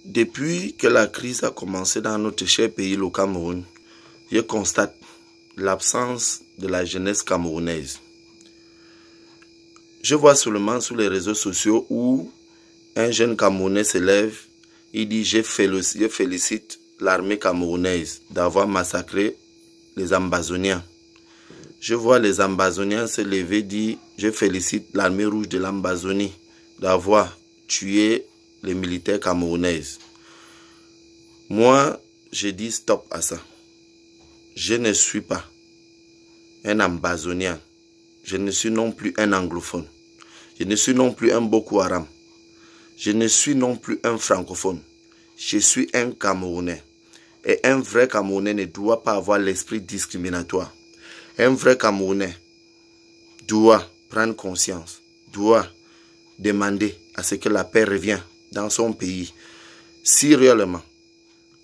Depuis que la crise a commencé dans notre cher pays, le Cameroun, je constate l'absence de la jeunesse camerounaise. Je vois seulement sur les réseaux sociaux où un jeune Camerounais se lève, il dit « Je félicite l'armée camerounaise d'avoir massacré les Ambazoniens ». Je vois les Ambazoniens se lever et dire « Je félicite l'armée rouge de l'Ambazonie d'avoir tué les militaires camerounaises ». Moi, je dis stop à ça. Je ne suis pas un Ambazonien. Je ne suis non plus un anglophone. Je ne suis non plus un Boko Haram. Je ne suis non plus un francophone. Je suis un Camerounais. Et un vrai Camerounais ne doit pas avoir l'esprit discriminatoire. Un vrai Camerounais doit prendre conscience, doit demander à ce que la paix revienne dans son pays. Si réellement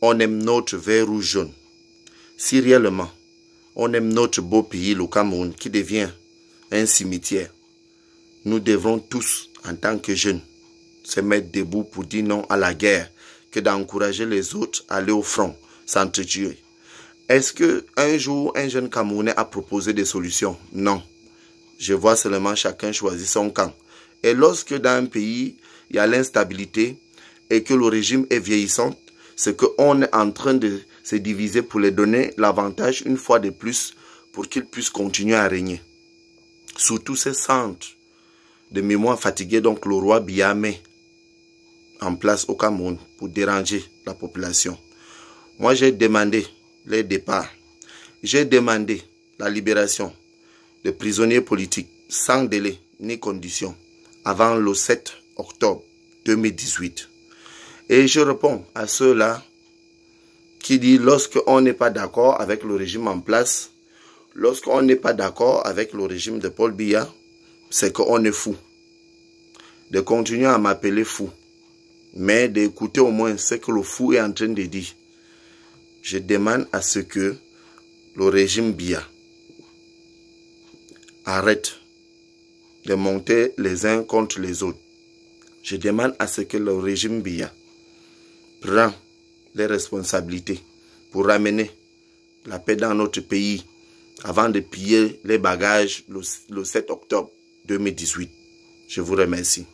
on aime notre vert rouge jaune, si réellement on aime notre beau pays, le Cameroun, qui devient un cimetière, nous devrons tous, en tant que jeunes, se mettre debout pour dire non à la guerre, que d'encourager les autres à aller au front, s'entretuer. Est-ce qu'un jour, un jeune Camerounais a proposé des solutions? Non. Je vois seulement chacun choisir son camp. Et lorsque dans un pays, il y a l'instabilité et que le régime est vieillissant, c'est qu'on est en train de se diviser pour les donner l'avantage une fois de plus pour qu'ils puissent continuer à régner. Sous tous ces centres de mémoire fatigués, donc le roi Biya met en place au Cameroun pour déranger la population. Moi, j'ai demandé les départs. J'ai demandé la libération de prisonniers politiques sans délai ni condition avant le 7 octobre 2018. Et je réponds à ceux-là qui disent lorsqu'on n'est pas d'accord avec le régime en place, lorsqu'on n'est pas d'accord avec le régime de Paul Biya, c'est qu'on est fou. De continuer à m'appeler fou, mais d'écouter au moins ce que le fou est en train de dire. Je demande à ce que le régime Biya arrête de monter les uns contre les autres. Je demande à ce que le régime Biya prenne les responsabilités pour ramener la paix dans notre pays avant de piller les bagages le 7 octobre 2018. Je vous remercie.